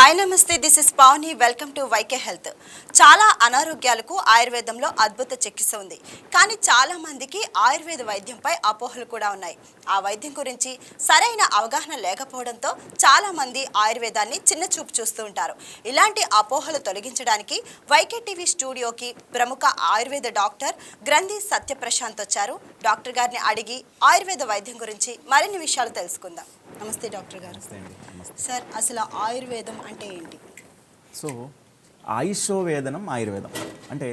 Hi నమస్తే, this is Pavani. Welcome to YK health. చాలా అనారోగ్యాలకు ఆయుర్వేదంలో అద్భుత చికిత్స ఉంది. కానీ చాలా మందికి ఆయుర్వేద వైద్యంపై అపోహలు కూడా ఉన్నాయి. ఆ వైద్యం గురించి సరైన అవగాహన లేకపోవడంతో చాలా మంది ఆయుర్వేదాన్ని చిన్న చూపు చూస్తూ ఉంటారు. ఇలాంటి అపోహలు తొలగించడానికి వైకే టీవీ స్టూడియోకి ప్రముఖ ఆయుర్వేద డాక్టర్ గ్రంథి సత్యప్రశాంత్ వచ్చారు. డాక్టర్ గారిని అడిగి ఆయుర్వేద వైద్యం గురించి మరిన్ని విషయాలు తెలుసుకుందాం. నమస్తే డాక్టర్ గారు. సార్, అసలు ఆయుర్వేదం అంటే ఏంటి? సో ఆయుషోవేదనం ఆయుర్వేదం అంటే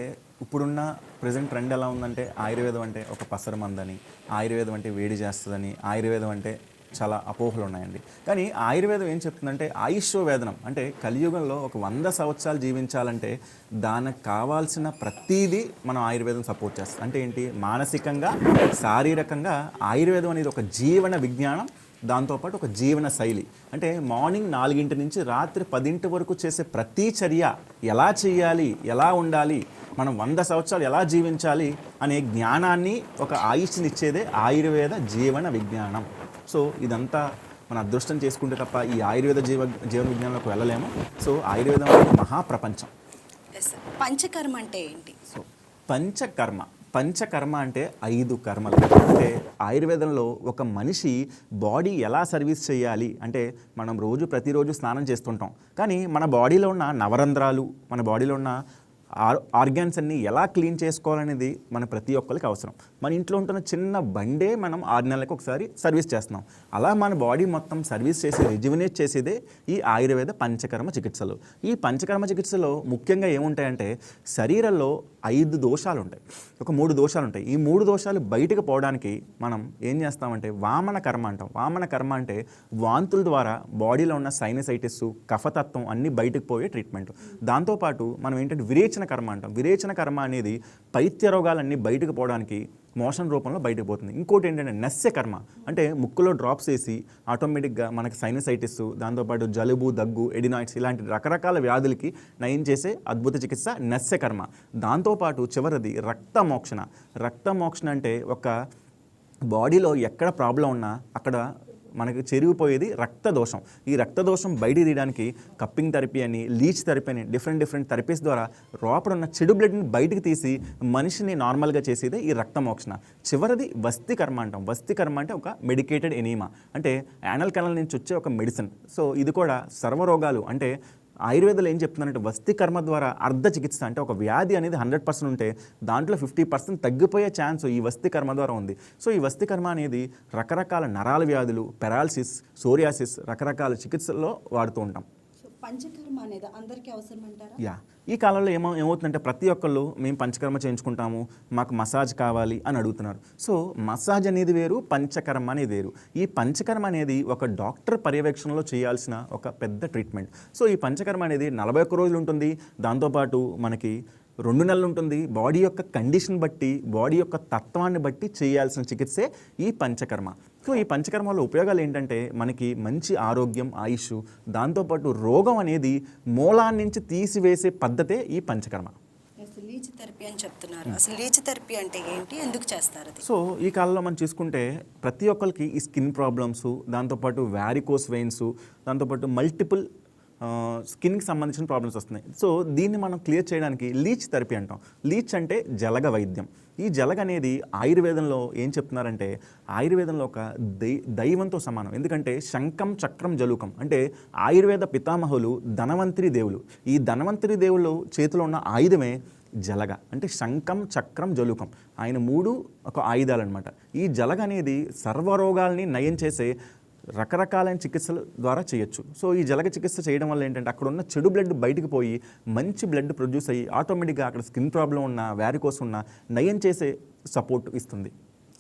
ఇప్పుడున్న ప్రజెంట్ ట్రెండ్ ఎలా ఉందంటే ఆయుర్వేదం అంటే ఒక పసరమందని, ఆయుర్వేదం అంటే వేడి చేస్తుందని, ఆయుర్వేదం అంటే చాలా అపోహలు ఉన్నాయండి. కానీ ఆయుర్వేదం ఏం చెప్తుందంటే ఆయుషోవేదనం అంటే కలియుగంలో ఒక 100 సంవత్సరాలు జీవించాలంటే దానికి కావాల్సిన ప్రతీదీ మనం ఆయుర్వేదం సపోర్ట్ చేస్తుంది. అంటే ఏంటి, మానసికంగా శారీరకంగా ఆయుర్వేదం అనేది ఒక జీవన విజ్ఞానం, దాంతోపాటు ఒక జీవన శైలి. అంటే మార్నింగ్ 4 నుంచి రాత్రి 10 వరకు చేసే ప్రతి చర్య ఎలా చేయాలి, ఎలా ఉండాలి, మనం 100 సంవత్సరాలు ఎలా జీవించాలి అనే జ్ఞానాన్ని, ఒక ఆయుష్నిచ్చేదే ఆయుర్వేద జీవన విజ్ఞానం. సో ఇదంతా మన అదృష్టం చేసుకుంటే తప్ప ఈ ఆయుర్వేద జీవన విజ్ఞానంలోకి వెళ్ళలేము. సో ఆయుర్వేదం అనేది మహాప్రపంచం. పంచకర్మ అంటే ఏంటి? సో పంచకర్మ అంటే 5 కర్మలు. అంటే ఆయుర్వేదంలో ఒక మనిషి బాడీ ఎలా సర్వీస్ చేయాలి అంటే మనం ప్రతిరోజు స్నానం చేస్తుంటాం, కానీ మన బాడీలో ఉన్న నవరంధ్రాలు, మన బాడీలో ఉన్న ఆర్గాన్స్ అన్నీ ఎలా క్లీన్ చేసుకోవాలనేది మన ప్రతి ఒక్కరికి అవసరం. మన ఇంట్లో ఉంటున్న చిన్న బండే మనం 6 నెలలకు ఒకసారి సర్వీస్ చేస్తున్నాం. అలా మన బాడీ మొత్తం సర్వీస్ చేసి రిజ్యువినేట్ చేసేదే ఈ ఆయుర్వేద పంచకర్మ చికిత్సలు. ఈ పంచకర్మ చికిత్సలో ముఖ్యంగా ఏముంటాయంటే శరీరంలో 5 దోషాలు ఉంటాయి, ఒక 3 దోషాలు ఉంటాయి. ఈ 3 దోషాలు బయటకు పోవడానికి మనం ఏం చేస్తామంటే వామన కర్మ అంటాం. వామన కర్మ అంటే వాంతుల ద్వారా బాడీలో ఉన్న సైనసైటిస్, కఫతత్వం అన్నీ బయటకు పోయే ట్రీట్మెంట్. దాంతోపాటు మనం ఏంటంటే విరేచన కర్మ అంటాం. విరేచన కర్మ అనేది పైత్య రోగాలన్నీ బయటకు పోవడానికి మోషన్ రూపంలో బయటకు పోతుంది. ఇంకోటి ఏంటంటే నస్య కర్మ అంటే ముక్కులో డ్రాప్స్ వేసి ఆటోమేటిక్గా మనకి సైనసైటిస్, దాంతోపాటు జలుబు, దగ్గు, ఎడినాయిడ్స్ ఇలాంటి రకరకాల వ్యాధులకి నయం చేసే అద్భుత చికిత్స నస్య కర్మ. దాంతోపాటు చివరిది రక్తమోక్షణ అంటే ఒక బాడీలో ఎక్కడ ప్రాబ్లం ఉన్నా అక్కడ మనకి చెరిగిపోయేది రక్తదోషం. ఈ రక్తదోషం బయట తీయడానికి కప్పింగ్ థెరపీ అని, లీచ్ థెరపీ అని డిఫరెంట్ థెరపీస్ ద్వారా లోపల ఉన్న చెడు బ్లడ్ని బయటకు తీసి మనిషిని నార్మల్గా చేసేదే ఈ రక్తమోక్షణ. చివరిది వస్తి కర్మ అంటాం. వస్తి కర్మ అంటే ఒక మెడికేటెడ్ ఎనీమా, అంటే యానల్ కెనాల్ నుంచి వచ్చే ఒక మెడిసిన్. సో ఇది కూడా సర్వరోగాలు అంటే ఆయుర్వేదంలో ఏం చెప్తున్నారంటే వస్తి కర్మ ద్వారా అర్ధ చికిత్స, అంటే ఒక వ్యాధి అనేది 100% ఉంటే దాంట్లో 50% తగ్గిపోయే ఛాన్స్ ఈ వస్తి కర్మ ద్వారా ఉంది. సో ఈ వస్తి కర్మ అనేది రకరకాల నరాల వ్యాధులు, పెరాలసిస్, సోరియాసిస్ రకరకాల చికిత్సల్లో వాడుతూ ఉంటాం. పంచకర్మ అనేది అందరికీ అవసరం అంటారా? యా, ఈ కాలంలో ఏమవుతుందంటే ప్రతి ఒక్కళ్ళు మేము పంచకర్మ చేయించుకుంటాము, మాకు మసాజ్ కావాలి అని అడుగుతున్నారు. సో మసాజ్ అనేది వేరు, పంచకర్మ అనేది వేరు. ఈ పంచకర్మ అనేది ఒక డాక్టర్ పర్యవేక్షణలో చేయాల్సిన ఒక పెద్ద ట్రీట్మెంట్. సో ఈ పంచకర్మ అనేది 41 రోజులు ఉంటుంది, దాంతోపాటు మనకి 2 నెలలు ఉంటుంది. బాడీ యొక్క కండిషన్ బట్టి, బాడీ యొక్క తత్వాన్ని బట్టి చేయాల్సిన చికిత్సే ఈ పంచకర్మ. సో ఈ పంచకర్మలో ఉపయోగాలు ఏంటంటే మనకి మంచి ఆరోగ్యం, ఆయుష్, దాంతోపాటు రోగం అనేది మూలాన్ని నుంచి తీసివేసే పద్ధతే ఈ పంచకర్మ. లీచ్ థెరపీ అని చెప్తున్నారు. అసలు లీచ్ థెరపీ అంటే ఏంటి, ఎందుకు చేస్తారు? సో ఈ కాలంలో మనం చూసుకుంటే ప్రతి ఒక్కరికి ఈ స్కిన్ ప్రాబ్లమ్స్, దాంతోపాటు వ్యారికోస్ వెయిన్స్, దాంతోపాటు మల్టిపుల్ స్కిన్కి సంబంధించిన ప్రాబ్లమ్స్ వస్తున్నాయి. సో దీన్ని మనం క్లియర్ చేయడానికి లీచ్ థెరపీ అంటాం. లీచ్ అంటే జలగ వైద్యం. ఈ జలగ అనేది ఆయుర్వేదంలో ఏం చెప్తున్నారంటే ఆయుర్వేదంలో ఒక దైవంతో సమానం. ఎందుకంటే శంఖం, చక్రం, జలుకం అంటే ఆయుర్వేద పితామహులు ధనవంతరి దేవులు. ఈ ధనవంతరి దేవుళ్ళు చేతిలో ఉన్న ఆయుధమే జలగ. అంటే శంఖం, చక్రం, జలుకం ఆయన 3 ఒక ఆయుధాలు అనమాట. ఈ జలగ అనేది సర్వరోగాల్ని నయం చేసే రకరకాలైన చికిత్సల ద్వారా చేయొచ్చు. సో ఈ జలగ చికిత్స చేయడం వల్ల ఏంటంటే అక్కడ ఉన్న చెడు బ్లడ్ బయటకు పోయి మంచి బ్లడ్ ప్రొడ్యూస్ అయ్యి ఆటోమేటిక్గా అక్కడ స్కిన్ ప్రాబ్లం ఉన్న, వ్యారికోస్ ఉన్న నయం చేసే సపోర్ట్ ఇస్తుంది.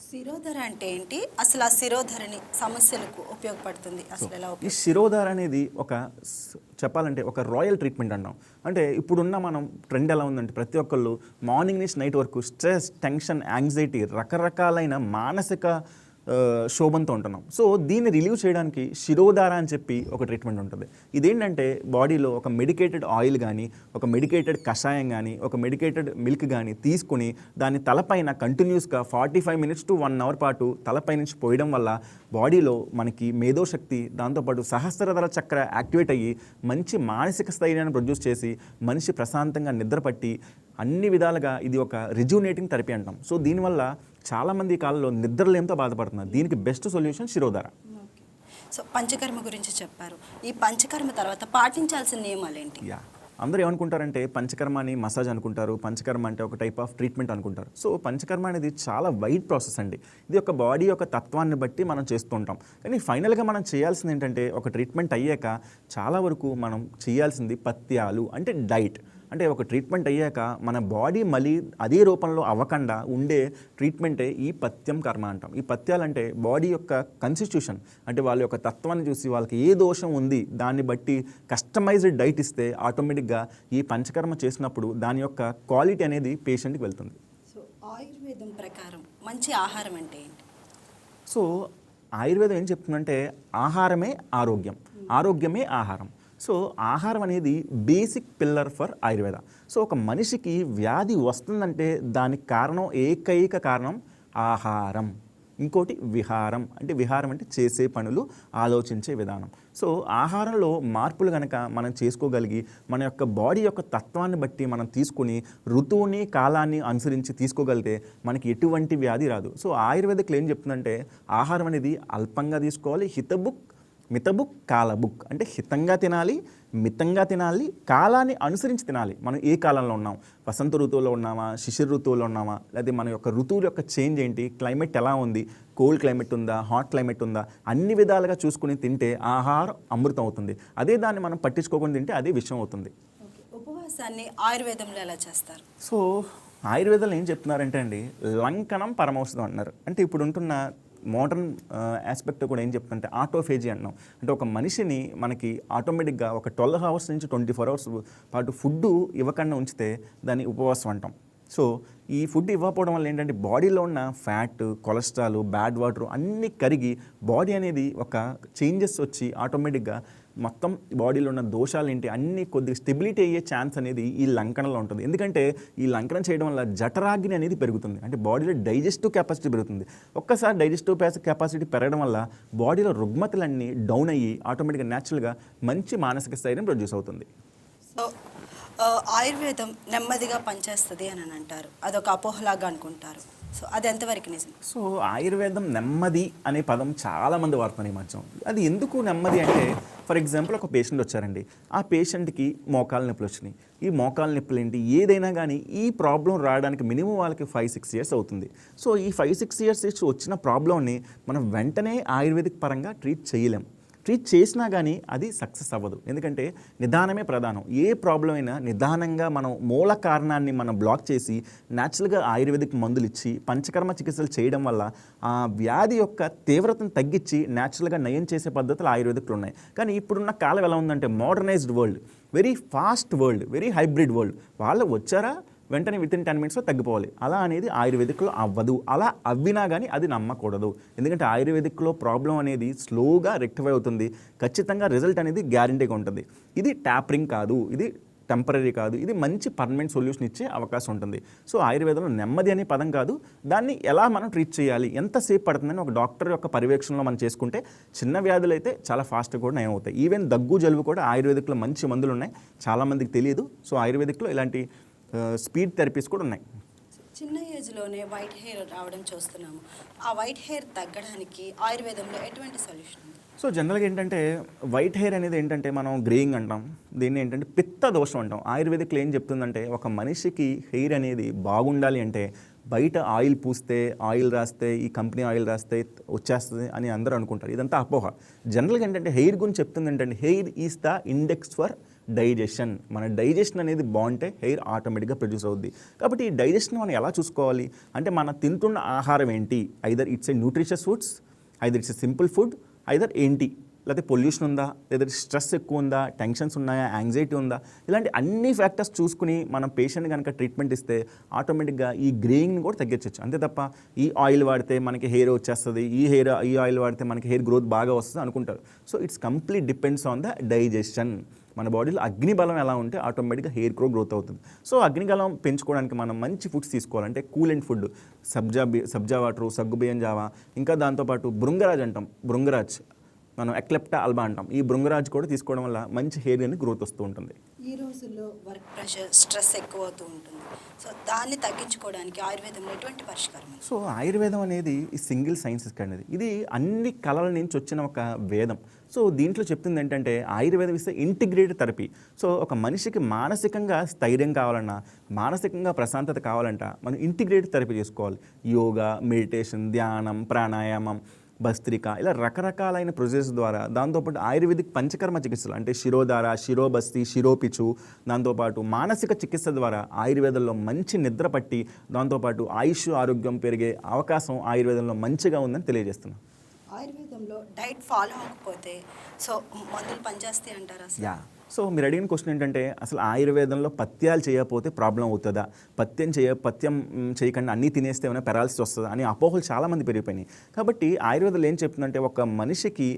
శిరోధర అంటే ఏంటి? అసలు ఆ శిరోధరని సమస్యలకు ఉపయోగపడుతుంది అసలు ఎలా? ఈ శిరోధర అనేది చెప్పాలంటే ఒక రాయల్ ట్రీట్మెంట్ అంటాం. అంటే ఇప్పుడున్న మనం ట్రెండ్ ఎలా ఉందంటే ప్రతి ఒక్కళ్ళు మార్నింగ్ నుంచి నైట్ వరకు స్ట్రెస్, టెన్షన్, యాంగ్జైటీ రకరకాలైన మానసిక శోభంతో ఉంటున్నాం. సో దీన్ని రిలీవ్ చేయడానికి శిరోధార అని చెప్పి ఒక ట్రీట్మెంట్ ఉంటుంది. ఇదేంటంటే బాడీలో ఒక మెడికేటెడ్ ఆయిల్ కానీ, ఒక మెడికేటెడ్ కషాయం కానీ, ఒక మెడికేటెడ్ మిల్క్ కానీ తీసుకుని దాన్ని తలపైన కంటిన్యూస్గా 45 minutes to 1 hour పాటు తలపై నుంచి పోయడం వల్ల బాడీలో మనకి మేధోశక్తి, దాంతోపాటు సహస్రధర చక్ర యాక్టివేట్ అయ్యి మంచి మానసిక స్థైర్యాన్ని ప్రొడ్యూస్ చేసి మనిషి ప్రశాంతంగా నిద్రపట్టి అన్ని విధాలుగా ఇది ఒక రిజ్యూనేటింగ్ థెరపీ అంటాం. సో దీనివల్ల చాలామంది ఈ కాలంలో నిద్రలేమితో బాధపడుతున్నారు. దీనికి బెస్ట్ సొల్యూషన్ శిరోధార. సో పంచకర్మ గురించి చెప్పారు. ఈ పంచకర్మ తర్వాత పాటించాల్సిన నియమాలు ఏంటి? అందరూ ఏమనుకుంటారంటే పంచకర్మ అని మసాజ్ అనుకుంటారు, పంచకర్మ అంటే ఒక టైప్ ఆఫ్ ట్రీట్మెంట్ అనుకుంటారు. సో పంచకర్మ అనేది చాలా వైడ్ ప్రాసెస్ అండి. ఇది ఒక బాడీ యొక్క తత్వాన్ని బట్టి మనం చేస్తుంటాం. కానీ ఫైనల్గా మనం చేయాల్సింది ఏంటంటే ఒక ట్రీట్మెంట్ అయ్యాక చాలా వరకు మనం చేయాల్సింది పథ్యాలు అంటే డైట్. అంటే ఒక ట్రీట్మెంట్ అయ్యాక మన బాడీ మళ్ళీ అదే రూపంలో అవ్వకుండా ఉండే ట్రీట్మెంటే ఈ పథ్యం కర్మ అంటాం. ఈ పథ్యాలు అంటే బాడీ యొక్క కన్స్టిట్యూషన్, అంటే వాళ్ళ యొక్క తత్వాన్ని చూసి వాళ్ళకి ఏ దోషం ఉంది దాన్ని బట్టి కస్టమైజ్డ్ డైట్ ఇస్తే ఆటోమేటిక్గా ఈ పంచకర్మ చేసినప్పుడు దాని యొక్క క్వాలిటీ అనేది పేషెంట్కి వెళ్తుంది. సో ఆయుర్వేదం ప్రకారం మంచి ఆహారం అంటే ఏంటి? సో ఆయుర్వేదం ఏం చెప్తుందంటే ఆహారమే ఆరోగ్యం, ఆరోగ్యమే ఆహారం. సో ఆహారం అనేది basic pillar for Ayurveda. So ఒక మనిషికి వ్యాధి వస్తుందంటే దానికి కారణం, ఏకైక కారణం ఆహారం. ఇంకోటి విహారం, అంటే విహారం అంటే చేసే పనులు, ఆలోచించే విధానం. సో ఆహారంలో మార్పులు కనుక మనం చేసుకోగలిగి మన యొక్క బాడీ యొక్క తత్వాన్ని బట్టి మనం తీసుకుని ఋతువుని కాలాన్ని అనుసరించి తీసుకోగలిగితే మనకి ఎటువంటి వ్యాధి రాదు. సో ఆయుర్వేదిక్లో ఏం చెప్తుందంటే ఆహారం అనేది అల్పంగా తీసుకోవాలి, మితబుక్ కాలబుక్, అంటే హితంగా తినాలి, మితంగా తినాలి, కాలాన్ని అనుసరించి తినాలి. మనం ఏ కాలంలో ఉన్నాం, వసంత ఋతువులో ఉన్నామా, శిశిర ఋతువులో ఉన్నామా, లేదా మన యొక్క ఋతువుల యొక్క చేంజ్ ఏంటి, క్లైమేట్ ఎలా ఉంది, కోల్డ్ క్లైమేట్ ఉందా, హాట్ క్లైమేట్ ఉందా, అన్ని విధాలుగా చూసుకుని తింటే ఆహారం అమృతం అవుతుంది. అదే దాన్ని మనం పట్టించుకోకుండా తింటే అదే విషయం అవుతుంది. ఉపవాసాన్ని ఆయుర్వేదంలో ఎలా చేస్తారు? సో ఆయుర్వేదంలో ఏం చెప్తున్నారంటే అండి, లంకనం పరమౌషధం అంటున్నారు. అంటే ఇప్పుడు ఉంటున్న మోడర్న్ ఆస్పెక్ట్ కూడా ఏం చెప్తుంటే ఆటోఫేజీ అంటున్నాం. అంటే ఒక మనిషిని మనకి ఆటోమేటిక్గా ఒక 12 hours నుంచి 24 hours పాటు ఫుడ్ ఇవ్వకుండా ఉంచితే దాన్ని ఉపవాసం అంటాం. సో ఈ ఫుడ్ ఇవ్వకపోవడం వల్ల ఏంటంటే బాడీలో ఉన్న ఫ్యాట్, కొలెస్ట్రాల్, బ్యాడ్ వాటర్ అన్నీ కరిగి బాడీ అనేది ఒక చేంజెస్ వచ్చి ఆటోమేటిక్గా మొత్తం బాడీలో ఉన్న దోషాలు ఏంటి అన్నీ కొద్దిగా స్టెబిలిటీ అయ్యే ఛాన్స్ అనేది ఈ లంకనంలో ఉంటుంది. ఎందుకంటే ఈ లంకనం చేయడం వల్ల జఠరాగ్ని అనేది పెరుగుతుంది, అంటే బాడీలో డైజెస్టివ్ కెపాసిటీ పెరుగుతుంది. ఒక్కసారి డైజెస్టివ్ కెపాసిటీ పెరగడం వల్ల బాడీలో రుగ్మతలన్నీ డౌన్ అయ్యి ఆటోమేటిక్గా న్యాచురల్గా మంచి మానసిక స్థైర్యం ప్రొడ్యూస్ అవుతుంది. సో ఆయుర్వేదం నెమ్మదిగా పనిచేస్తుంది అని అంటారు, అదొక అపోహలాగా అనుకుంటారు. సో అది ఎంతవరకు నిజం? సో ఆయుర్వేదం నెమ్మది అనే పదం చాలామంది వాడుతున్నారు ఈ మధ్య. అది ఎందుకు నెమ్మది అంటే, ఫర్ ఎగ్జాంపుల్ ఒక పేషెంట్ వచ్చారండి, ఆ పేషెంట్కి మోకాలు నొప్పులు వచ్చినాయి. ఈ మోకాలు నొప్పులు ఏంటి, ఏదైనా కానీ ఈ ప్రాబ్లం రావడానికి మినిమం వాళ్ళకి 5-6 years అవుతుంది. సో ఈ 5-6 years వచ్చిన ప్రాబ్లంని మనం వెంటనే ఆయుర్వేదిక్ పరంగా ట్రీట్ చేయలేం. ట్రీట్ చేసినా కానీ అది సక్సెస్ అవ్వదు. ఎందుకంటే నిదానమే ప్రధానం. ఏ ప్రాబ్లం అయినా నిదానంగా మనం మూల కారణాన్ని మనం బ్లాక్ చేసి న్యాచురల్గా ఆయుర్వేదిక్ మందులు ఇచ్చి పంచకర్మ చికిత్సలు చేయడం వల్ల ఆ వ్యాధి యొక్క తీవ్రతను తగ్గించి న్యాచురల్గా నయం చేసే పద్ధతులు ఆయుర్వేదిక్లు ఉన్నాయి. కానీ ఇప్పుడున్న కాలం ఎలా ఉందంటే modernised world, very fast world, very hybrid world. వాళ్ళు వచ్చారా వెంటనే వితిన్ 10 minutes తగ్గిపోవాలి. అలా అనేది ఆయుర్వేదిక్లో అవ్వదు. అలా అవ్వినా కానీ అది నమ్మకూడదు. ఎందుకంటే ఆయుర్వేదిక్లో ప్రాబ్లం అనేది స్లోగా రెక్టిఫై అవుతుంది. ఖచ్చితంగా రిజల్ట్ అనేది గ్యారంటీగా ఉంటుంది. ఇది ట్యాపరింగ్ కాదు, ఇది టెంపరీ కాదు, ఇది మంచి పర్మనెంట్ సొల్యూషన్ ఇచ్చే అవకాశం ఉంటుంది. సో ఆయుర్వేదంలో నెమ్మది అనే పదం కాదు, దాన్ని ఎలా మనం ట్రీట్ చేయాలి, ఎంతసేపు పడుతుందని ఒక డాక్టర్ యొక్క పర్యవేక్షణలో మనం చేసుకుంటే చిన్న వ్యాధులు అయితే చాలా ఫాస్ట్గా కూడా నయం అవుతాయి. ఈవెన్ దగ్గు, జలుబు కూడా ఆయుర్వేదిక్లో మంచి మందులు ఉన్నాయి, చాలామందికి తెలియదు. సో ఆయుర్వేదిక్లో ఇలాంటి స్పీడ్ థెరపీస్ కూడా ఉన్నాయి. చిన్న ఏజ్లోనే వైట్ హెయిర్ రావడం చూస్తున్నాము. ఆ వైట్ హెయిర్ తగ్గడానికి ఆయుర్వేదంలో ఎటువంటి సొల్యూషన్ ఉంది? సో జనరల్గా ఏంటంటే వైట్ హెయిర్ అనేది ఏంటంటే మనం గ్రేయింగ్ అంటాం, దీన్ని ఏంటంటే పిత్త దోషం అంటాం. ఆయుర్వేదిక్లో ఏం చెప్తుందంటే ఒక మనిషికి హెయిర్ అనేది బాగుండాలి అంటే బయట ఆయిల్ పూస్తే, ఆయిల్ రాస్తే, ఈ కంపెనీ ఆయిల్ రాస్తే వచ్చేస్తుంది అని అందరూ అనుకుంటారు. ఇదంతా అపోహ. జనరల్గా ఏంటంటే హెయిర్ గురించి చెప్తుంది ఏంటంటే hair is the index for digestion. మన డైజెషన్ అనేది బాగుంటే హెయిర్ ఆటోమేటిక్గా ప్రొడ్యూస్ అవుద్ది. కాబట్టి ఈ డైజెషన్ మనం ఎలా చూసుకోవాలి అంటే మనం తింటున్న ఆహారం ఏంటి, either it's a nutritious foods, either it's a simple food, either ఏంటి లేకపోతే పొల్యూషన్ ఉందా, లేదా స్ట్రెస్ ఎక్కువ ఉందా, టెన్షన్స్ ఉన్నాయా, యాంగ్జైటీ ఉందా, ఇలాంటి అన్ని ఫ్యాక్టర్స్ చూసుకుని మనం పేషెంట్ కనుక ట్రీట్మెంట్ ఇస్తే ఆటోమేటిక్గా ఈ గ్రేయింగ్ని కూడా తగ్గించవచ్చు. అంతే తప్ప ఈ ఆయిల్ వాడితే మనకి హెయిర్ వచ్చేస్తుంది, ఈ ఆయిల్ వాడితే మనకి హెయిర్ గ్రోత్ బాగా వస్తుంది అనుకుంటారు. So it's complete depends on the digestion. మన బాడీలో అగ్నిబలం ఎలా ఉంటే ఆటోమేటిక్గా హెయిర్ గ్రోత్ అవుతుంది. సో అగ్నిబలం పెంచుకోవడానికి మనం మంచి ఫుడ్స్ తీసుకోవాలంటే cool and food, sabja water, సగ్గుబియ్యం జావా, ఇంకా దాంతోపాటు భృంగరాజ్ అంటాం, భృంగరాజ్ మనం ఎక్లెప్టా అల్బా అంటాం, ఈ భృంగరాజ్ కూడా తీసుకోవడం వల్ల మంచి హెయిర్ అనేది గ్రోత్ వస్తూ ఉంటుంది. ఈ రోజుల్లో వర్క్ ప్రెషర్, స్ట్రెస్ ఎక్కువ అవుతూ ఉంటుంది. సో దాన్ని తగ్గించుకోవడానికి ఆయుర్వేదంలో ఎటువంటి పరిష్కారం? సో ఆయుర్వేదం అనేది ఈ సింగిల్ సైన్సెస్ అనేది, ఇది అన్ని కళల నుంచి వచ్చిన ఒక వేదం. సో దీంట్లో చెప్తుంది ఏంటంటే ఆయుర్వేదం ఇస్తే ఇంటిగ్రేటెడ్ థెరపీ. సో ఒక మనిషికి మానసికంగా స్థైర్యం కావాలన్నా, మానసికంగా ప్రశాంతత కావాలంట మనం ఇంటిగ్రేటెడ్ థెరపీ చేసుకోవాలి. యోగా, మెడిటేషన్, ధ్యానం, ప్రాణాయామం, భస్త్రిక, ఇలా రకరకాలైన ప్రొసెస్ ద్వారా, దాంతోపాటు ఆయుర్వేదిక్ పంచకర్మ చికిత్సలు అంటే శిరోధార, శిరోబస్తి, శిరోపిచు, దాంతోపాటు మానసిక చికిత్స ద్వారా ఆయుర్వేదంలో మంచి నిద్ర పట్టి దాంతోపాటు ఆయుష్ ఆరోగ్యం పెరిగే అవకాశం ఆయుర్వేదంలో మంచిగా ఉందని తెలియజేస్తున్నాను. ఆయుర్వేదంలో డైట్ ఫాలో అవ్వకపోతే సో మందులు పనిచేస్తాయి అంటారా? యా. సో మీరు అడిగిన క్వశ్చన్ ఏంటంటే అసలు ఆయుర్వేదంలో పథ్యాలు చేయకపోతే ప్రాబ్లం అవుతుందా, పథ్యం చేయకుండా అన్నీ తినేస్తే ఏమైనా పెరాలసిస్ వస్తుందా అని అపోహలు చాలామంది పెరిగిపోయినాయి. కాబట్టి ఆయుర్వేదంలో ఏం చెప్తుందంటే ఒక మనిషికి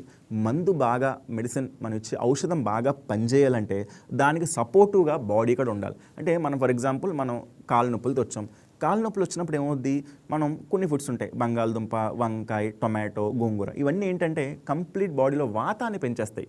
మందు బాగా, మెడిసిన్ మనం ఇచ్చే ఔషధం బాగా పనిచేయాలంటే దానికి సపోర్టివ్గా బాడీ కూడా ఉండాలి. అంటే మనం ఫర్ ఎగ్జాంపుల్ మనం కాలు నొప్పులతో వచ్చాం, కాలు నొప్పులు వచ్చినప్పుడు ఏమవుద్ది, మనం కొన్ని ఫుడ్స్ ఉంటాయి, బంగాళదుంప, వంకాయ, టొమాటో, గోంగూర, ఇవన్నీ ఏంటంటే కంప్లీట్ బాడీలో వాతాన్ని పెంచేస్తాయి.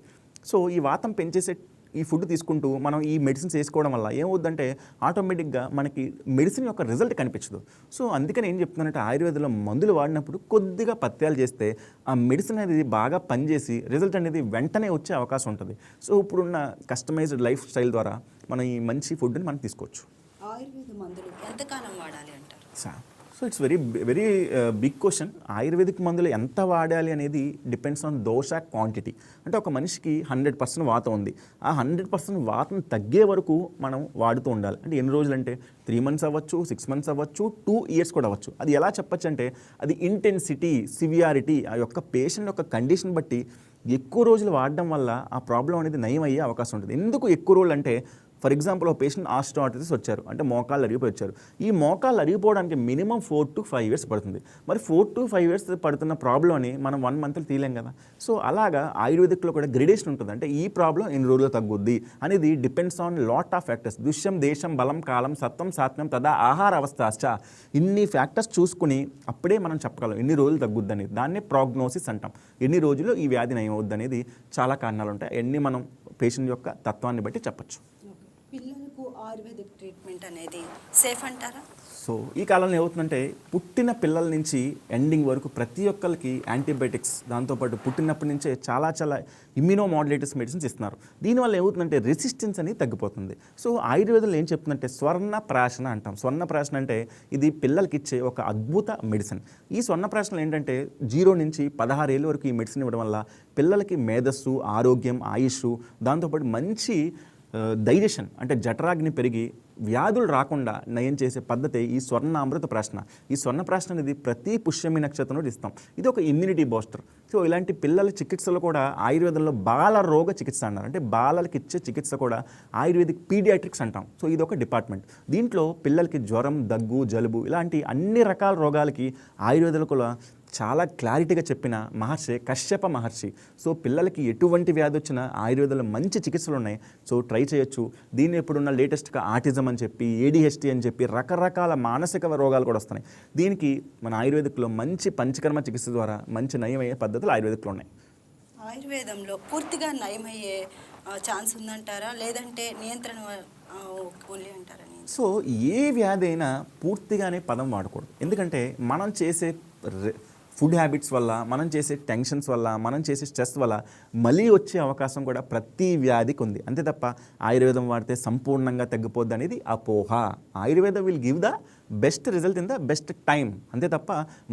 సో ఈ వాతం పెంచేసే ఈ ఫుడ్ తీసుకుంటూ మనం ఈ మెడిసిన్స్ వేసుకోవడం వల్ల ఏమవుద్దంటే ఆటోమేటిక్గా మనకి మెడిసిన్ యొక్క రిజల్ట్ కనిపించదు. సో అందుకని ఏం చెప్తున్నానంటే ఆయుర్వేదంలో మందులు వాడినప్పుడు కొద్దిగా పథ్యాలు చేస్తే ఆ మెడిసిన్ అనేది బాగా పనిచేసి రిజల్ట్ అనేది వెంటనే వచ్చే అవకాశం ఉంటుంది. సో ఇప్పుడున్న కస్టమైజ్డ్ లైఫ్ స్టైల్ ద్వారా మనం ఈ మంచి ఫుడ్ని మనం తీసుకోవచ్చు. ఆయుర్వేద మందులు ఎంతకాలం వాడాలి అంటారు? So it's very big question. Ayurvedic మందులు ఎంత వాడాలి అనేది డిపెండ్స్ ఆన్ దోష క్వాంటిటీ. అంటే ఒక మనిషికి 100% వాతం ఉంది, ఆ 100% వాతం తగ్గే వరకు మనం వాడుతూ ఉండాలి. అంటే ఎన్ని రోజులు అంటే 3 months అవ్వచ్చు, 6 months అవ్వచ్చు, 2 years కూడా అవ్వచ్చు. అది ఎలా చెప్పచ్చు అంటే అది ఇంటెన్సిటీ, సివియారిటీ, ఆ యొక్క పేషెంట్ యొక్క కండిషన్ బట్టి ఎక్కువ రోజులు వాడడం వల్ల ఆ ప్రాబ్లం అనేది నయం అయ్యే అవకాశం ఉంటుంది. ఎందుకు ఎక్కువ రోజులు అంటే ఫర్ ఎగ్జాంపుల్ ఒక పేషెంట్ ఆస్టియోఆర్థరైటిస్ వచ్చారు, అంటే మోకాళ్ళు అరిగిపోయి వచ్చారు. ఈ మోకాళ్ళు అరిగిపోవడానికి మినిమం 4 to 5 years పడుతుంది. మరి 4 to 5 years పడుతున్న ప్రాబ్లంని మనం 1 month తీయలేం కదా. సో అలాగా ఆయుర్వేదిక్లో కూడా గ్రేడేషన్ ఉంటుంది. అంటే ఈ ప్రాబ్లం ఎన్ని రోజులు తగ్గుద్ది అనేది depends on lot of factors. దుష్యం, దేశం, బలం, కాలం, సత్వం, సాత్మ్యం, తదా ఆహార అవస్థాశ్చ, ఇన్ని ఫ్యాక్టర్స్ చూసుకుని అప్పుడే మనం చెప్పగలం ఎన్ని రోజులు తగ్గుద్ది అనేది. దాన్నే ప్రోగ్నోసిస్ అంటాం. ఎన్ని రోజులు ఈ వ్యాధి నయం అవుద్ది అనేది చాలా కారణాలు ఉంటాయి. అన్ని మనం పేషెంట్ యొక్క తత్వాన్ని బట్టి చెప్పచ్చు. పిల్లలకు ఆయుర్వేదిక్ ట్రీట్మెంట్ అనేది సేఫ్ అంటారా? సో ఈ కాలంలో ఏమవుతుందంటే పుట్టిన పిల్లల నుంచి ఎండింగ్ వరకు ప్రతి ఒక్కరికి యాంటీబయాటిక్స్, దాంతోపాటు పుట్టినప్పటి నుంచే చాలా ఇమ్యూనోమాడ్యులేటర్స్ మెడిసిన్స్ ఇస్తున్నారు. దీనివల్ల ఏమవుతుందంటే రెసిస్టెన్స్ అనేది తగ్గిపోతుంది. సో ఆయుర్వేదంలో ఏం చెప్తుందంటే స్వర్ణప్రాశన అంటాం. స్వర్ణప్రాశన అంటే ఇది పిల్లలకి ఇచ్చే ఒక అద్భుత మెడిసిన్. ఈ స్వర్ణప్రాశనలు ఏంటంటే 0 నుంచి 16 ఏళ్ళ వరకు ఈ మెడిసిన్ ఇవ్వడం వల్ల పిల్లలకి మేధస్సు, ఆరోగ్యం, ఆయుష్, దాంతోపాటు మంచి డైజెషన్ అంటే జఠరాగ్ని పెరిగి వ్యాధులు రాకుండా నయం చేసే పద్ధతి ఈ స్వర్ణామృత ప్రాశన. ఈ స్వర్ణ ప్రాశన అనేది ప్రతి పుష్యమి నక్షత్రంలో ఇస్తాం. ఇది ఒక ఇమ్యూనిటీ బూస్టర్. సో ఇలాంటి పిల్లల చికిత్సలు కూడా ఆయుర్వేదంలో బాల రోగ చికిత్స అన్నారు. అంటే బాలలకి ఇచ్చే చికిత్స కూడా ఆయుర్వేదిక్ పీడియాట్రిక్స్ అంటాం. సో ఇది ఒక డిపార్ట్మెంట్. దీంట్లో పిల్లలకి జ్వరం, దగ్గు, జలుబు ఇలాంటి అన్ని రకాల రోగాలకి ఆయుర్వేదంలో కూడా చాలా క్లారిటీగా చెప్పిన మహర్షి కశ్యప మహర్షి. సో పిల్లలకి ఎటువంటి వ్యాధి వచ్చినా ఆయుర్వేదంలో మంచి చికిత్సలు ఉన్నాయి. సో ట్రై చేయొచ్చు. దీన్ని ఇప్పుడున్న లేటెస్ట్గా ఆటిజం అని చెప్పి, ADHD అని చెప్పి రకరకాల మానసిక రోగాలు కూడా వస్తున్నాయి. దీనికి మన ఆయుర్వేదిక్లో మంచి పంచకర్మ చికిత్స ద్వారా మంచి నయమయ్యే పద్ధతులు ఆయుర్వేదిక్లో ఉన్నాయి. ఆయుర్వేదంలో పూర్తిగా నయమయ్యే ఛాన్స్ ఉందంటారా, లేదంటే నియంత్రణ ఓన్లీ అంటారా? సో ఏ వ్యాధి అయినా పూర్తిగానే పదం వాడకూడదు. ఎందుకంటే మనం చేసే ఫుడ్ హ్యాబిట్స్ వల్ల, మనం చేసే టెన్షన్స్ వల్ల, మనం చేసే స్ట్రెస్ వల్ల మళ్ళీ వచ్చే అవకాశం కూడా ప్రతి వ్యాధికి ఉంది. అంతే తప్ప ఆయుర్వేదం వాడితే సంపూర్ణంగా తగ్గిపోద్ది అనేది అపోహ. ఆయుర్వేదం will give the best result in the best time. అంతే తప్ప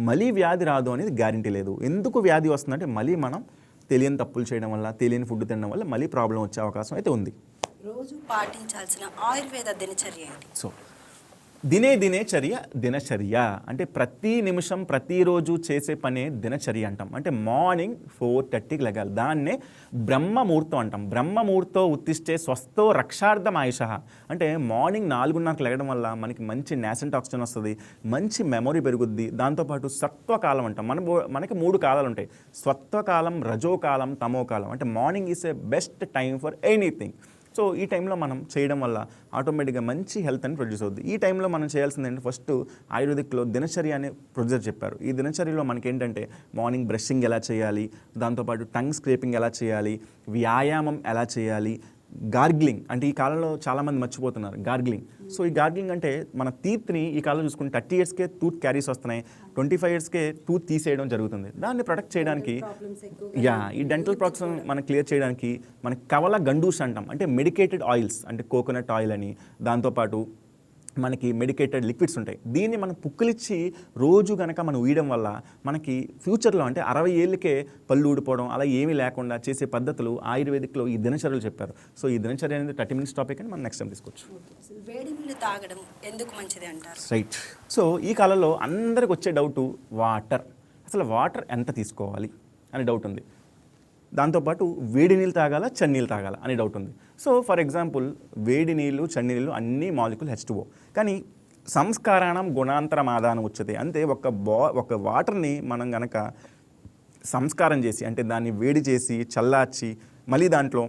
మళ్ళీ వ్యాధి రాదు అనేది గ్యారంటీ లేదు. ఎందుకు వ్యాధి వస్తుందంటే మళ్ళీ మనం తెలియని తప్పులు చేయడం వల్ల, తెలియని ఫుడ్ తినడం వల్ల మళ్ళీ ప్రాబ్లం వచ్చే అవకాశం అయితే ఉంది. రోజు పాటించాల్సిన ఆయుర్వేద దినచర్య ఏంటి? సో దినే దినచర్య దినచర్య అంటే ప్రతి నిమిషం ప్రతిరోజు చేసే పనే దినచర్య అంటాం. అంటే మార్నింగ్ 4:30కి లెగాలి. దాన్నే బ్రహ్మముహూర్తం అంటాం. బ్రహ్మముహూర్తో ఉత్తిష్టే స్వస్థో రక్షార్థం ఆయుష. అంటే మార్నింగ్ 4:30కి లెగడం వల్ల మనకి మంచి నేసెంట్ ఆక్సిజన్ వస్తుంది, మంచి మెమొరీ పెరుగుద్ది. దాంతోపాటు సత్వకాలం అంటాం. మనకి 3 కాలాలు ఉంటాయి: సత్వకాలం, రజోకాలం, తమోకాలం. అంటే morning is a best time for anything. So ఈ టైంలో మనం చేయడం వల్ల ఆటోమేటిక్గా మంచి హెల్త్ అని ప్రొడ్యూస్ అవుతుంది. ఈ టైంలో మనం చేయాల్సింది ఏంటంటే, ఫస్ట్ ఆయుర్వేదిక్లో దినచర్య అనే ప్రొడ్యూసర్ చెప్పారు. ఈ దినచర్యలో మనకేంటంటే మార్నింగ్ బ్రషింగ్ ఎలా చేయాలి, దాంతోపాటు టంగ్ స్క్రేపింగ్ ఎలా చేయాలి, వ్యాయామం ఎలా చేయాలి, గార్గ్లింగ్ అంటే ఈ కాలంలో చాలామంది మర్చిపోతున్నారు గార్గ్లింగ్. సో ఈ గార్గ్లింగ్ అంటే మన టీత్ని ఈ కాలంలో చూసుకుంటే 30 ఇయర్స్కే టూత్ క్యారీస్ వస్తున్నాయి, 25 ఇయర్స్కే టూత్ తీసేయడం జరుగుతుంది. దాన్ని ప్రొటెక్ట్ చేయడానికి ఈ డెంటల్ ప్రాబ్లమ్స్ మనం క్లియర్ చేయడానికి మనకి కవల గండూస్ అంటాం. అంటే మెడికేటెడ్ ఆయిల్స్, అంటే కోకోనట్ ఆయిల్ అని, దాంతోపాటు మనకి మెడికేటెడ్ లిక్విడ్స్ ఉంటాయి. దీన్ని మనం పుక్కులిచ్చి రోజు కనుక మనం ఊయడం వల్ల మనకి ఫ్యూచర్లో అంటే 60 ఏళ్ళకే పళ్ళు ఊడిపోవడం అలా ఏమీ లేకుండా చేసే పద్ధతులు ఆయుర్వేదిక్లో ఈ దినచర్యలు చెప్పారు. సో ఈ దినచర్య అనేది 30 మినిట్స్ టాపిక్ అని మనం నెక్స్ట్ టైం తీసుకోవచ్చు. వేడి నీళ్ళు తాగడం ఎందుకు మంచిది అంటారు? రైట్. సో ఈ కాలంలో అందరికి వచ్చే డౌటు వాటర్. అసలు వాటర్ ఎంత తీసుకోవాలి అనే డౌట్ ఉంది. దాంతోపాటు వేడి నీళ్ళు తాగాలా, చన్నీళ్ళు తాగాలా అనే డౌట్ ఉంది. సో ఫర్ ఎగ్జాంపుల్ వేడి నీళ్ళు, చన్నీ నీళ్ళు అన్నీ మాలిక్యూల్ H2O. కానీ సంస్కారాణం గుణాంతరమాదానం ఉచ్యతే. అంటే ఒక వాటర్ని మనం గనక సంస్కారం చేసి, అంటే దాన్ని వేడి చేసి చల్లార్చి మళ్ళీ దాంట్లో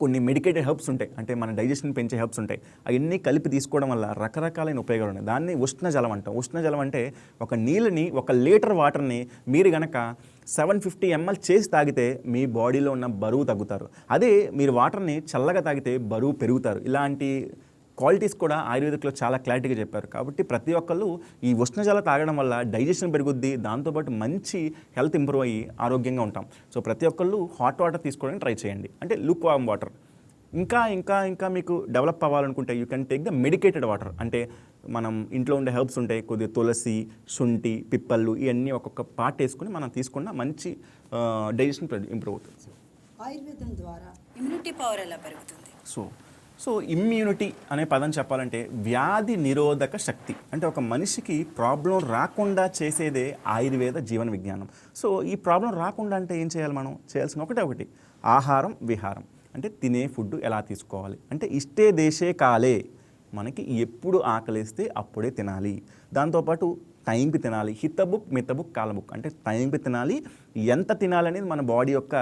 కొన్ని మెడికేటెడ్ హెర్బ్స్ ఉంటాయి, అంటే మన డైజెషన్ పెంచే హెర్బ్స్ ఉంటాయి, అవన్నీ కలిపి తీసుకోవడం వల్ల రకరకాలైన ఉపయోగాలు ఉన్నాయి. దాన్ని ఉష్ణజలం అంటాం. ఉష్ణజలం అంటే ఒక నీళ్ళని, 1 లీటర్ వాటర్ని మీరు గనక 750 ml చేసి తాగితే మీ బాడీలో ఉన్న బరువు తగ్గుతారు. అదే మీరు వాటర్ని చల్లగా తాగితే బరువు పెరుగుతారు. ఇలాంటి క్వాలిటీస్ కూడా ఆయుర్వేదిక్లో చాలా క్లారిటీగా చెప్పారు. కాబట్టి ప్రతి ఒక్కళ్ళు ఈ ఉష్ణజల తాగడం వల్ల డైజెషన్ పెరుగుద్ది, దాంతోపాటు మంచి హెల్త్ ఇంప్రూవ్ అయ్యి ఆరోగ్యంగా ఉంటాం. సో ప్రతి ఒక్కళ్ళు హాట్ వాటర్ తీసుకోవడానికి ట్రై చేయండి, అంటే లూక్ వార్మ్ వాటర్. ఇంకా ఇంకా ఇంకా మీకు డెవలప్ అవ్వాలనుకుంటే you can take the medicated water. అంటే మనం ఇంట్లో ఉండే హెర్బ్స్ ఉంటాయి, కొద్దిగా తులసి, శుంఠి, పిప్పళ్ళు, ఇవన్నీ ఒక్కొక్క పార్ట్ వేసుకుని మనం తీసుకున్న మంచి డైజెషన్ ఇంప్రూవ్ అవుతుంది. ఆయుర్వేదం ద్వారా ఇమ్యూనిటీ పవర్ ఎలా పెరుగుతుంది? సో ఇమ్యూనిటీ అనే పదం చెప్పాలంటే వ్యాధి నిరోధక శక్తి. అంటే ఒక మనిషికి ప్రాబ్లం రాకుండా చేసేదే ఆయుర్వేద జీవన విజ్ఞానం. సో ఈ ప్రాబ్లం రాకుండా అంటే ఏం చేయాలి? మనం చేయాల్సిన ఒకటి ఆహారం విహారం. అంటే తినే ఫుడ్ ఎలా తీసుకోవాలి అంటే ఇష్టే దేశే కాలే, మనకి ఎప్పుడు ఆకలిస్తే అప్పుడే తినాలి. దాంతోపాటు టైంకి తినాలి. హితబుక్ మితబుక్ కాలబుక్. అంటే టైంకి తినాలి. ఎంత తినాలనేది మన బాడీ యొక్క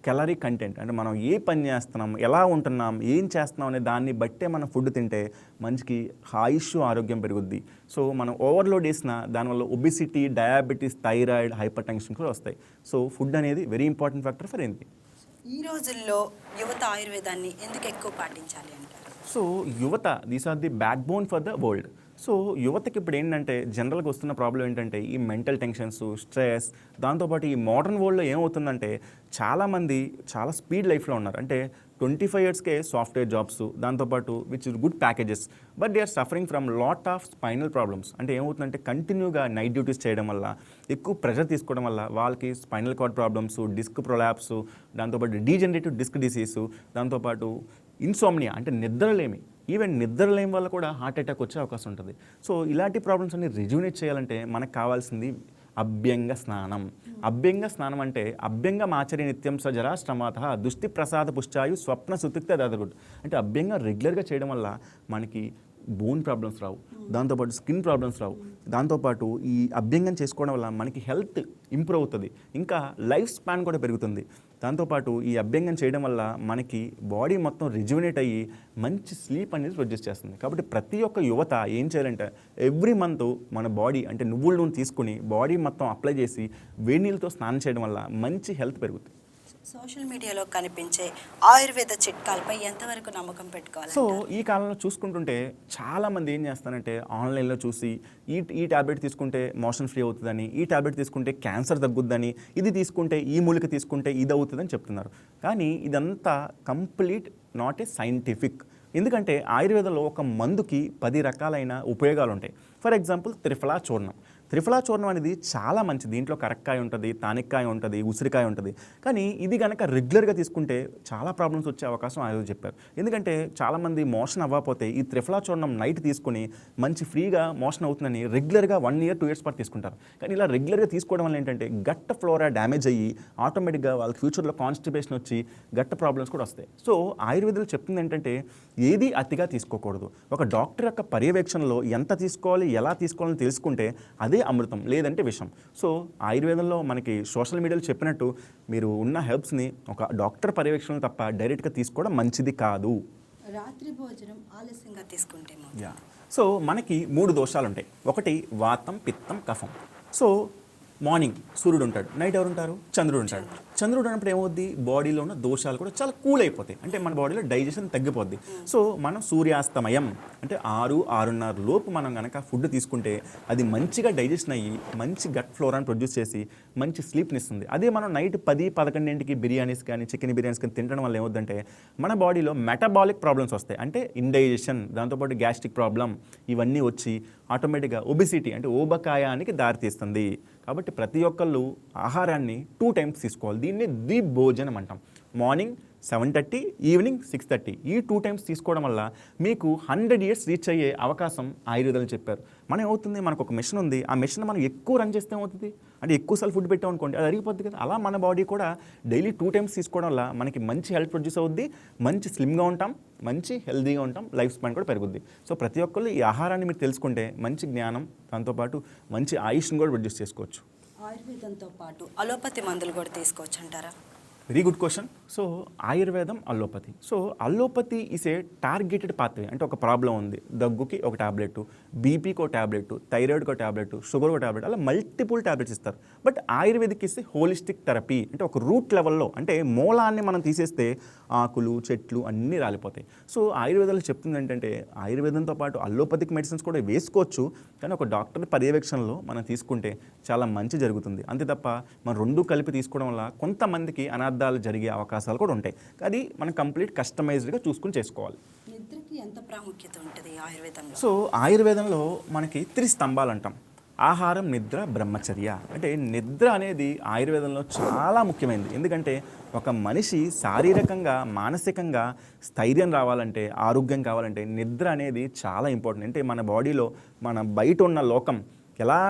క్యాలరీ కంటెంట్, అంటే మనం ఏ పని చేస్తున్నాం, ఎలా ఉంటున్నాం, ఏం చేస్తున్నాం అనే దాన్ని బట్టే మనం ఫుడ్ తింటే మంచికి ఆయుష్, ఆరోగ్యం పెరుగుద్ది. సో మనం ఓవర్లోడ్ చేసిన దానివల్ల obesity, diabetes, thyroid, hyper tension కూడా వస్తాయి. సో ఫుడ్ అనేది very important factor for anything. ఈ రోజుల్లో యువత ఆయుర్వేదాన్ని ఎందుకు ఎక్కువ పాటించాలి అంటారు? సో యువత, these are the backbone for the world. So యువతకి ఇప్పుడు ఏంటంటే జనరల్గా వస్తున్న ప్రాబ్లం ఏంటంటే ఈ మెంటల్ టెన్షన్స్, స్ట్రెస్, దాంతోపాటు ఈ మోడర్న్ వరల్డ్లో ఏమవుతుందంటే చాలామంది చాలా స్పీడ్ లైఫ్లో ఉన్నారు. అంటే 25 ఇయర్స్కే సాఫ్ట్వేర్ జాబ్స్, దాంతోపాటు which is good packages, but they are suffering from lot of spinal problems. అంటే ఏమవుతుందంటే కంటిన్యూగా నైట్ డ్యూటీస్ చేయడం వల్ల, ఎక్కువ ప్రెషర్ తీసుకోవడం వల్ల వాళ్ళకి spinal cord problems, disc prolapse, దాంతోపాటు డీజనరేటివ్ డిస్క్ డిసీజ్, దాంతోపాటు ఇన్సోమ్నియా అంటే నిద్రలేమి, ఈవెన్ నిద్రలేమి వల్ల కూడా హార్ట్ అటాక్ వచ్చే అవకాశం ఉంటుంది. సో ఇలాంటి ప్రాబ్లమ్స్ అన్ని రిజ్యూనేట్ చేయాలంటే మనకు కావాల్సింది అభ్యంగ స్నానం. అభ్యంగ స్నానం అంటే అభ్యంగం ఆచర్య నిత్యం సజరా శ్రమాత దుష్టి ప్రసాద పుష్టాయు స్వప్న సుతిక్త దాదగుడ్. అంటే అభ్యంగా రెగ్యులర్గా చేయడం వల్ల మనకి బోన్ ప్రాబ్లమ్స్ రావు, దాంతోపాటు స్కిన్ ప్రాబ్లమ్స్ రావు. దాంతోపాటు ఈ అభ్యంగం చేసుకోవడం వల్ల మనకి హెల్త్ ఇంప్రూవ్ అవుతుంది, ఇంకా లైఫ్ స్పాన్ కూడా పెరుగుతుంది. దాంతోపాటు ఈ అభ్యంగం చేయడం వల్ల మనకి బాడీ మొత్తం రిజ్యునేట్ అయ్యి మంచి స్లీప్ అనేది ప్రొడ్యూస్ చేస్తుంది. కాబట్టి ప్రతి ఒక్క యువత ఏం చేయాలంటే ఎవ్రీ మంత్ మన బాడీ అంటే నువ్వుల నూనె తీసుకుని బాడీ మొత్తం అప్లై చేసి వేడి నీళ్ళతో స్నానం చేయడం వల్ల మంచి హెల్త్ పెరుగుతుంది. సోషల్ మీడియాలో కనిపించే ఆయుర్వేద చిట్కాలపై ఎంతవరకు నమ్మకం పెట్టుకోవాలి? సో ఈ కాలంలో చూసుకుంటుంటే చాలామంది ఏం చేస్తారంటే ఆన్లైన్లో చూసి ఈ ట్యాబ్లెట్ తీసుకుంటే మోషన్ ఫ్రీ అవుతుందని, ఈ ట్యాబ్లెట్ తీసుకుంటే క్యాన్సర్ తగ్గుద్దని, ఇది తీసుకుంటే ఈ మూలిక తీసుకుంటే ఇది అవుతుందని చెప్తున్నారు. కానీ ఇదంతా కంప్లీట్ నాట్ ఏ సైంటిఫిక్. ఎందుకంటే ఆయుర్వేదంలో ఒక మందుకి 10 రకాలైన ఉపయోగాలు ఉంటాయి. ఫర్ ఎగ్జాంపుల్ త్రిఫలా చూర్ణం. త్రిఫలా చూర్ణం అనేది చాలా మంచిది. దీంట్లో కరక్కాయ ఉంటుంది, తానిక్కాయ ఉంటుంది, ఉసిరికాయ ఉంటుంది. కానీ ఇది కనుక రెగ్యులర్గా తీసుకుంటే చాలా ప్రాబ్లమ్స్ వచ్చే అవకాశం ఆయన చెప్పారు. ఎందుకంటే చాలామంది మోషన్ అవ్వకపోతే ఈ త్రిఫలా చూర్ణం నైట్ తీసుకొని మంచి ఫ్రీగా మోషన్ అవుతుందని రెగ్యులర్గా 1 year 2 years పాటు తీసుకుంటారు. కానీ ఇలా రెగ్యులర్గా తీసుకోవడం వల్ల ఏంటంటే గట్ ఫ్లోరా డ్యామేజ్ అయ్యి ఆటోమేటిక్గా వాళ్ళకి ఫ్యూచర్లో కాన్స్టిపేషన్ వచ్చి గట్ ప్రాబ్లమ్స్ కూడా వస్తాయి. సో ఆయుర్వేదాలు చెప్తుంది ఏంటంటే ఏది అతిగా తీసుకోకూడదు. ఒక డాక్టర్ యొక్క పర్యవేక్షణలో ఎంత తీసుకోవాలి, ఎలా తీసుకోవాలని తెలుసుకుంటే అదే అమృతం, లేదంటే విషం. సో ఆయుర్వేదంలో మనకి సోషల్ మీడియాలో చెప్పినట్టు మీరు ఉన్న హెర్బ్స్ని ఒక డాక్టర్ పర్యవేక్షణలో తప్ప డైరెక్ట్గా తీసుకోవడం మంచిది కాదు. రాత్రి భోజనం ఆలస్యంగా తీసుకుంటే సో మనకి 3 దోషాలు ఉంటాయి. ఒకటి వాతం, పిత్తం, కఫం. సో మార్నింగ్ సూర్యుడు ఉంటాడు, నైట్ ఎవరు ఉంటారు? చంద్రుడు ఉంటాడు. చంద్రుడు అన్నప్పుడు ఏమవుద్ది, బాడీలో ఉన్న దోషాలు కూడా చాలా కూల్ అయిపోతాయి, అంటే మన బాడీలో డైజెషన్ తగ్గిపోద్ది. సో మనం సూర్యాస్తమయం అంటే 6-6:30 లోపు మనం కనుక ఫుడ్ తీసుకుంటే అది మంచిగా డైజెషన్ అయ్యి మంచి గట్ ఫ్లోరాని ప్రొడ్యూస్ చేసి మంచి స్లీప్ని ఇస్తుంది. అదే మనం నైట్ 10-11 బిర్యానీస్ కానీ చికెన్ బిర్యానీస్ కానీ తినడం వల్ల ఏమవుద్దంటే మన బాడీలో మెటబాలిక్ ప్రాబ్లమ్స్ వస్తాయి, అంటే ఇండైజెషన్, దాంతోపాటు గ్యాస్ట్రిక్ ప్రాబ్లం ఇవన్నీ వచ్చి ఆటోమేటిక్గా ఒబిసిటీ అంటే ఊబకాయానికి దారితీస్తుంది. కాబట్టి ప్రతి ఒక్కళ్ళు ఆహారాన్ని 2 times తీసుకోవాలి. దీన్ని ద్విభోజనం అంటాం. మార్నింగ్ 7:30, ఈవినింగ్ 6:30 ఈ 2 times తీసుకోవడం వల్ల మీకు 100 years రీచ్ అయ్యే అవకాశం ఆయుర్వేదాలు చెప్పారు. మనం ఏమవుతుంది, మనకు ఒక మెషిన్ ఉంది, ఆ మెషిన్ మనం ఎక్కువ రన్ చేస్తే ఏమవుతుంది అంటే ఎక్కువసార్లు ఫుడ్ పెట్టాం అనుకోండి అది అరిగిపోద్ది కదా. అలా మన బాడీ కూడా డైలీ 2 times తీసుకోవడం వల్ల మనకి మంచి హెల్త్ ప్రొడ్యూస్ అవుద్ది, మంచి స్లిమ్గా ఉంటాం, మంచి హెల్తీగా ఉంటాం, లైఫ్ స్పాన్ కూడా పెరుగుద్ది. సో ప్రతి ఒక్కళ్ళు ఈ ఆహారాన్ని మీరు తెలుసుకుంటే మంచి జ్ఞానం, దాంతోపాటు మంచి ఆయుష్ని కూడా ప్రొడ్యూస్ చేసుకోవచ్చు. ఆయుర్వేదంతో పాటు అలోపతి మందులు కూడా తీసుకోవచ్చు అంటారా? Very good question. సో ఆయుర్వేదం, allopathy. So allopathy is a targeted pathway, అంటే ఒక ప్రాబ్లం ఉంది, దగ్గుకి ఒక ట్యాబ్లెట్, బీపీకి ఒక ట్యాబ్లెట్, థైరాయిడ్కి ఒక ట్యాబ్లెట్, షుగర్ ఒక ట్యాబ్లెట్, అలా మల్టిపుల్ ట్యాబ్లెట్స్ ఇస్తారు. బట్ ఆయుర్వేదిక్ ఇస్తే హోలిస్టిక్ థెరపీ, అంటే ఒక రూట్ లెవెల్లో, అంటే మూలాన్ని మనం తీసేస్తే ఆకులు చెట్లు అన్నీ రాలిపోతాయి. సో ఆయుర్వేదాలు చెప్తుంది ఏంటంటే ఆయుర్వేదంతో పాటు అల్లోపతిక్ మెడిసిన్స్ కూడా వేసుకోవచ్చు, కానీ ఒక డాక్టర్ పర్యవేక్షణలో మనం తీసుకుంటే చాలా మంచి జరుగుతుంది. అంతే తప్ప మనం 2 కలిపి తీసుకోవడం వల్ల కొంతమందికి అనార్థాలు జరిగే అవకాశాలు కూడా ఉంటాయి. అది మనం కంప్లీట్ కస్టమైజ్డ్గా చూసుకుని చేసుకోవాలి. నిద్రకి ఎంత ప్రాముఖ్యత ఉంటుంది ఆయుర్వేదంలో? సో ఆయుర్వేదంలో మనకి 3 స్తంభాలు అంటాం. ఆహారం, నిద్ర, బ్రహ్మచర్య. అంటే నిద్ర అనేది ఆయుర్వేదంలో చాలా ముఖ్యమైనది. ఎందుకంటే ఒక మనిషి శారీరకంగా మానసికంగా స్థైర్యం రావాలంటే, ఆరోగ్యం కావాలంటే నిద్ర అనేది చాలా ఇంపార్టెంట్. అంటే మన బాడీలో మన బయట ఉన్న లోకం ఎలా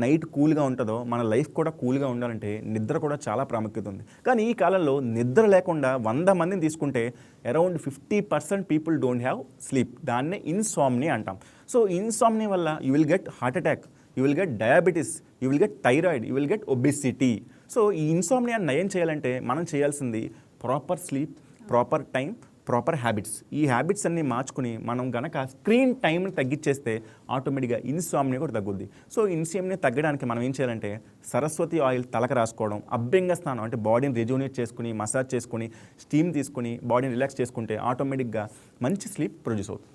నైట్ కూల్గా ఉంటుందో మన లైఫ్ కూడా కూల్గా ఉండాలంటే నిద్ర కూడా చాలా ప్రాముఖ్యత ఉంది. కానీ ఈ కాలంలో నిద్ర లేకుండా 100 మందిని తీసుకుంటే around 50% people don't have sleep. దాన్నే ఇన్సామ్నియా అంటాం. సో ఇన్సామ్నియా వల్ల you will get heart attack, you will get diabetes, you will get thyroid, you will get obesity. So ఈ ఇన్సామ్నియాని నయం చేయాలంటే మనం చేయాల్సింది proper sleep, proper time, proper habits. ఈ habits అన్నీ మార్చుకుని మనం గనక స్క్రీన్ టైంని తగ్గించేస్తే ఆటోమేటిక్గా ఇన్సామ్నియా కూడా తగ్గుద్ది. సో ఇన్సామ్నియా తగ్గడానికి మనం ఏం చేయాలంటే సరస్వతి ఆయిల్ తలకు రాసుకోవడం, అభ్యంగ స్నానం అంటే బాడీని రిజూనేట్ చేసుకుని మసాజ్ చేసుకుని స్టీమ్ తీసుకుని బాడీని రిలాక్స్ చేసుకుంటే ఆటోమేటిక్గా మంచి స్లీప్ ప్రొడ్యూస్ అవుతుంది.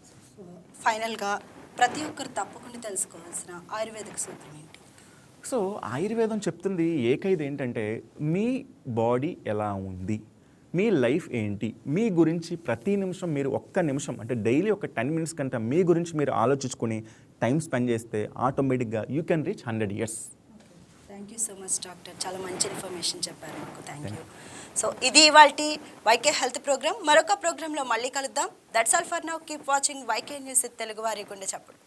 ఫైనల్గా ప్రతి ఒక్కరు తప్పకుండా తెలుసుకోవాల్సిన ఆయుర్వేదిక సూత్రం ఏంటి? సో ఆయుర్వేదం చెప్తుంది ఏకైది ఏంటంటే మీ బాడీ ఎలా ఉంది, మీ లైఫ్ ఏంటి, మీ గురించి ప్రతి నిమిషం మీరు 1 నిమిషం అంటే డైలీ ఒక 10 minutes కంటే మీ గురించి మీరు ఆలోచించుకొని టైం స్పెండ్ చేస్తే ఆటోమేటిక్గా you can reach 100 years. Thank you so much doctor, చాలా మంచి ఇన్ఫర్మేషన్ చెప్పారు మాకు. Thank you. సో ఇది ఇవాల్టి వైకే హెల్త్ ప్రోగ్రామ్. మరొక ప్రోగ్రాంలో మళ్ళీ కలుద్దాం. That's all for now. Keep watching YK news Telugu వారి గుండె చప్పుడు.